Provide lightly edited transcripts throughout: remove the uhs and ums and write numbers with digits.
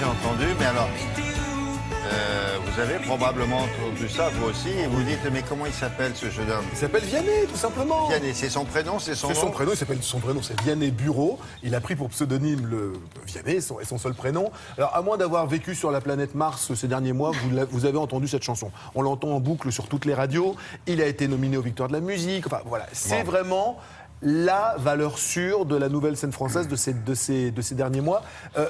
j'ai entendu, mais alors, vous avez probablement entendu ça, vous aussi, et vous dites, mais comment il s'appelle ce jeune homme? Il s'appelle Vianney, tout simplement. Vianney, c'est son prénom, c'est son nom? C'est son prénom, son prénom c'est Vianney Bureau. Il a pris pour pseudonyme le Vianney, et son seul prénom. Alors, à moins d'avoir vécu sur la planète Mars ces derniers mois, vous avez entendu cette chanson. On l'entend en boucle sur toutes les radios. Il a été nominé aux Victoires de la musique. Enfin, voilà, c'est vraiment la valeur sûre de la nouvelle scène française de ces derniers mois.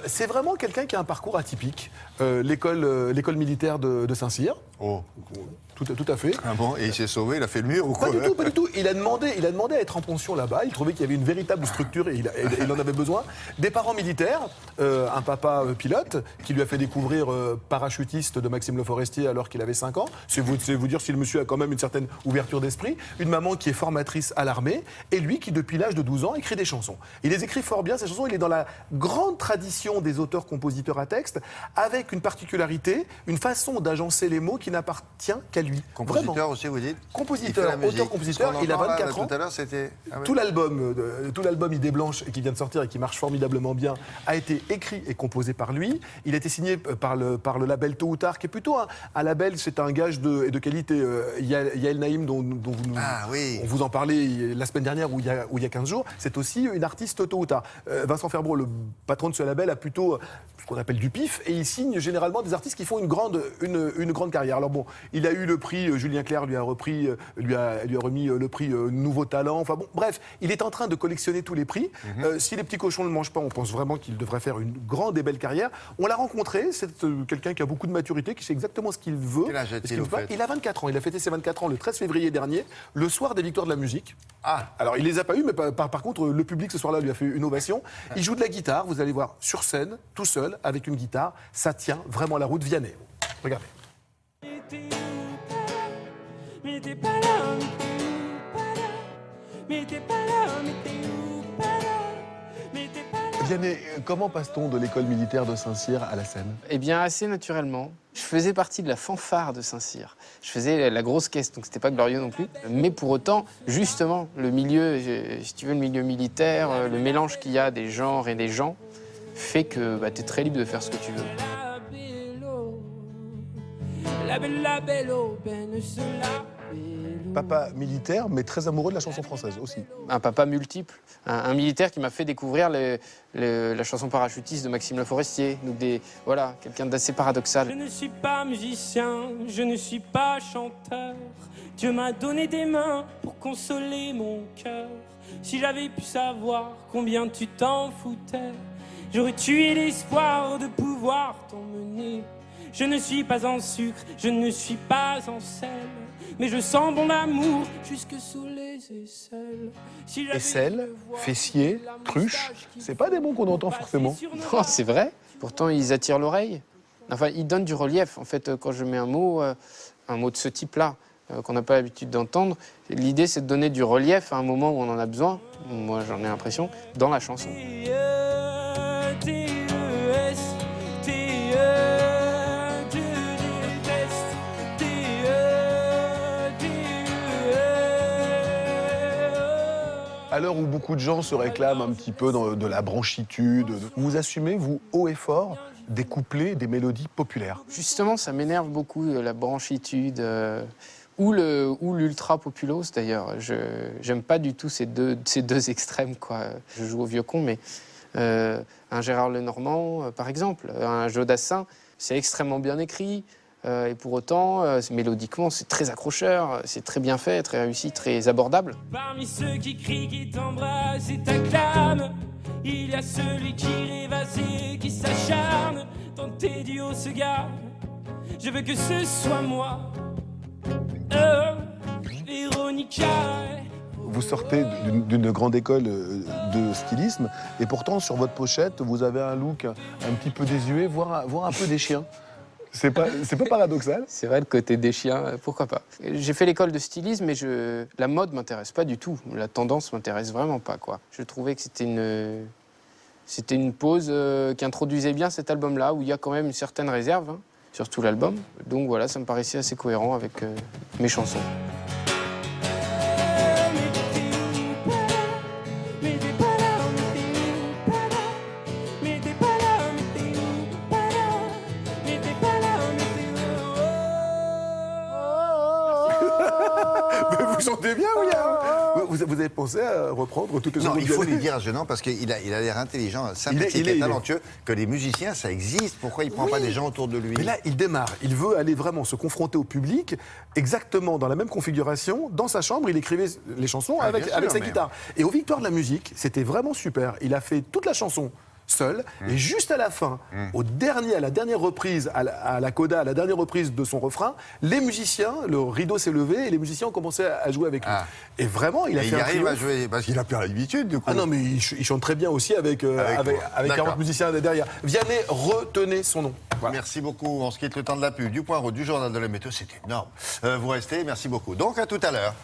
C'est vraiment quelqu'un qui a un parcours atypique. L'école militaire de Saint-Cyr. Oh. Tout à fait. Ah bon, et il s'est sauvé, il a fait le mur ou quoi? Pas du tout. Il a demandé à être en pension là-bas. Il trouvait qu'il y avait une véritable structure et il en avait besoin. Des parents militaires, un papa pilote qui lui a fait découvrir Parachutiste de Maxime Le Forestier alors qu'il avait 5 ans. C'est vous dire si le monsieur a quand même une certaine ouverture d'esprit. Une maman qui est formatrice à l'armée et lui qui, depuis l'âge de 12 ans, écrit des chansons. Il les écrit fort bien, ces chansons. Il est dans la grande tradition des auteurs-compositeurs à texte avec une particularité, une façon d'agencer les mots qui n'appartient qu'à lui. Compositeur Vraiment. aussi, vous dites? Compositeur, auteur-compositeur, il a 24 ans. Tout à l'heure, c'était... Ah oui. Tout l'album Idée Blanche, qui vient de sortir et qui marche formidablement bien, a été écrit et composé par lui. Il a été signé par le label Tôt ou Tard, qui est plutôt un label, c'est un gage de qualité. Yael Naïm, dont on vous en parlait la semaine dernière ou il y a 15 jours, c'est aussi une artiste Tôt ou Tard. Vincent Ferbreau, le patron de ce label, a plutôt ce qu'on appelle du pif, et il signe généralement des artistes qui font une grande carrière. Alors bon, il a eu le prix, Julien Clerc lui a remis le prix Nouveau Talent. Enfin bon, bref, il est en train de collectionner tous les prix. Si les petits cochons ne le mangent pas, on pense vraiment qu'il devrait faire une grande et belle carrière. On l'a rencontré, c'est quelqu'un qui a beaucoup de maturité, qui sait exactement ce qu'il veut. Quel âge a-t-il, Il a 24 ans. Il a fêté ses 24 ans le 13 février dernier, le soir des Victoires de la musique. Ah. Alors, il les a pas eu, mais par contre, le public ce soir-là lui a fait une ovation. Il joue de la guitare, vous allez voir, sur scène, tout seul, avec une guitare. Ça tient vraiment la route. Vianney. Regardez. Mais t'es pas là, mais t'es pas là, mais t'es où, pas là, mais t'es pas là. Vianney, comment passe-t-on de l'école militaire de Saint-Cyr à la scène? Eh bien, assez naturellement. Je faisais partie de la fanfare de Saint-Cyr. Je faisais la grosse caisse, donc c'était pas glorieux non plus. Mais pour autant, justement, le milieu, si tu veux, le milieu militaire, le mélange qu'il y a des genres et des gens, fait que tu es très libre de faire ce que tu veux. La belle aubaine se la Papa militaire, mais très amoureux de la chanson française aussi. Un papa multiple, un militaire qui m'a fait découvrir la chanson Parachutiste de Maxime Le Forestier. Donc voilà, quelqu'un d'assez paradoxal. Je ne suis pas musicien, je ne suis pas chanteur. Dieu m'a donné des mains pour consoler mon cœur. Si j'avais pu savoir combien tu t'en foutais, j'aurais tué l'espoir de pouvoir t'emmener. Je ne suis pas en sucre, je ne suis pas en sel, mais je sens bon l'amour jusque sous les aisselles. Si aisselles, fessiers, cruche, c'est pas des mots qu'on entend forcément. Non, c'est vrai. Pourtant, ils attirent l'oreille. Enfin, ils donnent du relief. En fait, quand je mets un mot de ce type-là, qu'on n'a pas l'habitude d'entendre, l'idée, c'est de donner du relief à un moment où on en a besoin. Moi, j'en ai l'impression, dans la chanson. À l'heure où beaucoup de gens se réclament un petit peu de la branchitude, vous assumez, vous, haut et fort, des couplets, des mélodies populaires. Justement, ça m'énerve beaucoup, la branchitude, ou l'ultra-populos, d'ailleurs. J'aime pas du tout ces deux extrêmes, quoi. Je joue au vieux con, mais un Gérard Lenormand, par exemple, un Jodassin, c'est extrêmement bien écrit. Et pour autant, mélodiquement, c'est très accrocheur, c'est très bien fait, très réussi, très abordable. Parmi ceux qui crient, qui t'embrassent et t'acclament, il y a celui qui rêvasse et qui s'acharne. Dans tes duos se garde, je veux que ce soit moi, Véronica. Vous sortez d'une grande école de stylisme, et pourtant, sur votre pochette, vous avez un look un petit peu désuet, voire un peu des chiens. C'est pas paradoxal? C'est vrai, le côté des chiens, pourquoi pas. J'ai fait l'école de stylisme, mais la mode m'intéresse pas du tout. La tendance m'intéresse vraiment pas, quoi. Je trouvais que c'était une pose qui introduisait bien cet album-là, où il y a quand même une certaine réserve, sur tout l'album. Donc voilà, ça me paraissait assez cohérent avec mes chansons. chantez bien, William. Vous avez pensé à reprendre toutes les Non, autres il faut Vianney? lui dire à Jeunant, parce qu'il a l'air intelligent, sympathique et talentueux, que les musiciens, ça existe. Pourquoi il ne prend pas des gens autour de lui? Mais là, il démarre. Il veut aller vraiment se confronter au public, exactement dans la même configuration. Dans sa chambre, il écrivait les chansons Ah, avec bien sûr, sa mais- guitare. Et aux Victoires de la musique, c'était vraiment super. Il a fait toute la chanson seul, et juste à la fin, à la dernière reprise, à la coda, à la dernière reprise de son refrain, les musiciens, le rideau s'est levé et les musiciens ont commencé à jouer avec lui. Ah. Et vraiment, il a Et fait il un arrive à triomphe. jouer, parce qu'il a plus l'habitude, du coup. Ah non, mais il chante très bien aussi avec moi. 40 D'accord. musiciens derrière. Vianney, retenez son nom. Voilà. Merci beaucoup. On se quitte le temps de la pub, du Poirot, du journal de la météo. C'est énorme. Vous restez, merci beaucoup. Donc, à tout à l'heure.